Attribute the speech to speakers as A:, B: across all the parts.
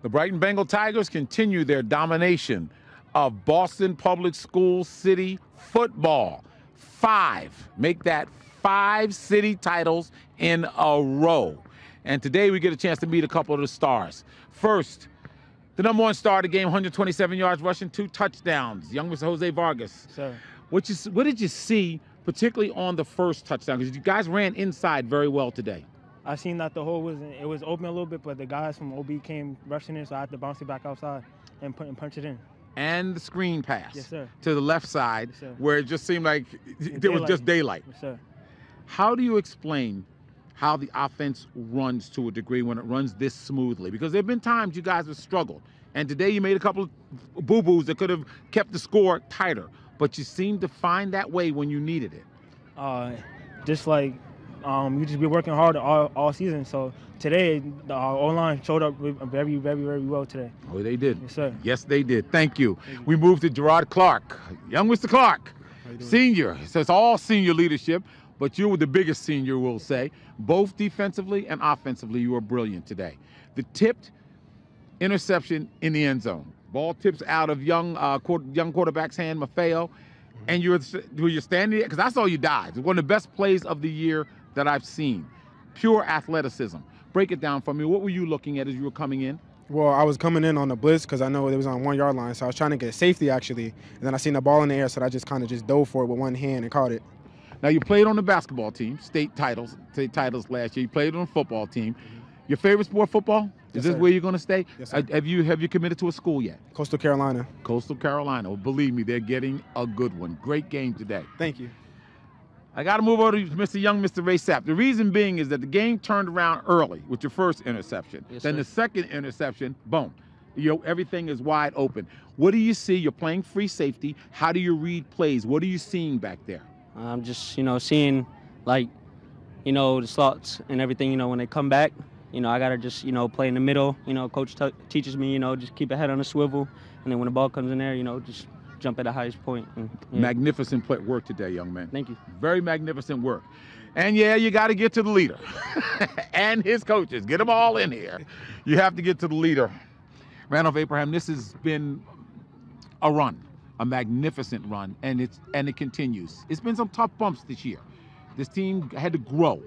A: The Brighton Bengal Tigers continue their domination of Boston Public School City football. 5, make that 5 city titles in a row. And today we get a chance to meet a couple of the stars. First, the #1 star of the game, 127 yards rushing, 2 touchdowns. Young Mr. Jose Vargas.
B: Sir.
A: What did you see, particularly on the first touchdown? Because you guys ran inside very well today.
B: I seen that the hole was open a little bit, but the guys from OB came rushing in, so I had to bounce it back outside and punch it in.
A: And the screen pass.
B: Yes, sir.
A: To the left side,
B: yes, sir.
A: where it just seemed like there was just daylight.
B: Yes, sir.
A: How do you explain how the offense runs to a degree when it runs this smoothly? Because there have been times you guys have struggled, and today you made a couple of boo-boos that could have kept the score tighter, but you seem to find that way when you needed it.
B: Just like you just be working hard all season. So today, our O-line showed up very, very, very well today.
A: Oh, they did.
B: Yes, sir.
A: Yes, they did. Thank you. We moved to Gerard Clark. Young Mr. Clark, senior. So it's all senior leadership, but you were the biggest senior, we'll say. Both defensively and offensively, you were brilliant today. The tipped interception in the end zone. Ball tips out of young quarterback's hand, Maffeo, and you're standing there, because I saw you dive. It's one of the best plays of the year that I've seen. Pure athleticism. Break it down for me. What were you looking at as you were coming in?
C: Well, I was coming in on the blitz because I know it was on 1 yard line, so I was trying to get a safety actually, and then I seen the ball in the air, so I just kind of dove for it with one hand and caught it.
A: Now you played on the basketball team, state titles last year. You played on the football team. Your favorite sport, football? Is this
C: sir.
A: where you're going to stay?
C: Yes, sir.
A: Have you committed to a school yet?
C: Coastal Carolina.
A: Coastal Carolina. Well, believe me, they're getting a good one. Great game today.
C: Thank you.
A: I got to move over to Mr. Ray Sapp. The reason being is that the game turned around early with your first interception.
B: Yes,
A: then
B: sir.
A: the second interception, boom. Everything is wide open. What do you see? You're playing free safety. How do you read plays? What are you seeing back there?
D: I'm just, seeing, the slots and everything, when they come back. I got to just, play in the middle. Coach teaches me, just keep a head on a swivel. And then when the ball comes in there, just jump at the highest point. And, yeah.
A: Magnificent work today, young man.
D: Thank you.
A: Very magnificent work. And, yeah, you got to get to the leader and his coaches. Get them all in here. You have to get to the leader. Randolph Abraham, this has been a run, a magnificent run, and it continues. It's been some tough bumps this year. This team had to grow,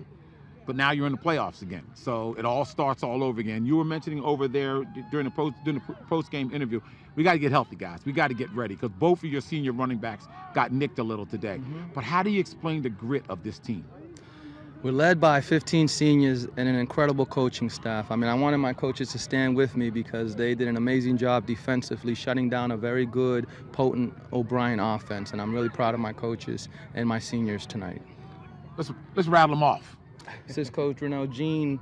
A: but now you're in the playoffs again. So it all starts all over again. You were mentioning over there during the post-game interview, we got to get healthy, guys. We got to get ready because both of your senior running backs got nicked a little today. But how do you explain the grit of this team?
E: We're led by 15 seniors and an incredible coaching staff. I wanted my coaches to stand with me because they did an amazing job defensively, shutting down a very good, potent O'Brien offense. And I'm really proud of my coaches and my seniors tonight.
A: Let's rattle them off.
E: This is Coach Renel Jean,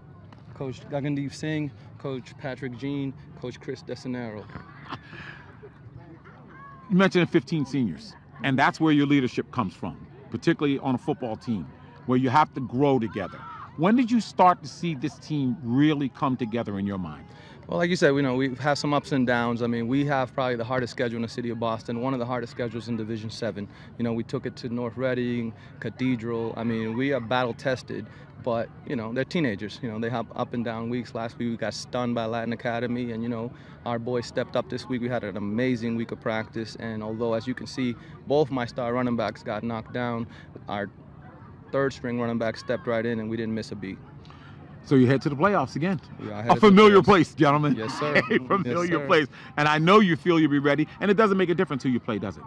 E: Coach Gagandeep Singh, Coach Patrick Jean, Coach Chris Desinero.
A: You mentioned 15 seniors, and that's where your leadership comes from, particularly on a football team, where you have to grow together. When did you start to see this team really come together in your mind?
E: Well, like you said, we've had some ups and downs. We have probably the hardest schedule in the city of Boston, one of the hardest schedules in Division 7. We took it to North Reading, Cathedral. We are battle-tested, but, they're teenagers. They have up and down weeks. Last week we got stunned by Latin Academy, and, our boys stepped up this week. We had an amazing week of practice, and although, as you can see, both my star running backs got knocked down, our third-string running back stepped right in, and we didn't miss a beat.
A: So you head to the playoffs again.
E: Yeah,
A: a familiar place, gentlemen.
E: Yes, sir.
A: A familiar
E: Yes, sir.
A: place. And I know you feel you'll be ready, and it doesn't make a difference who you play, does it?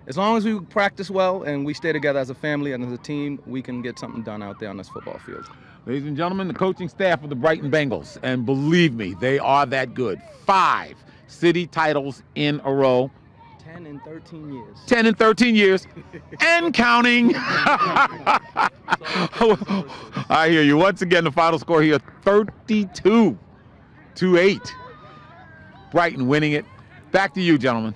E: As long as we practice well and we stay together as a family and as a team, we can get something done out there on this football field.
A: Ladies and gentlemen, the coaching staff of the Brighton Bengals, and believe me, they are that good. 5 city titles in a row.
E: 10 and 13 years.
A: 10 and 13 years, and counting. I hear you. Once again, the final score here, 32-8. Brighton winning it. Back to you, gentlemen.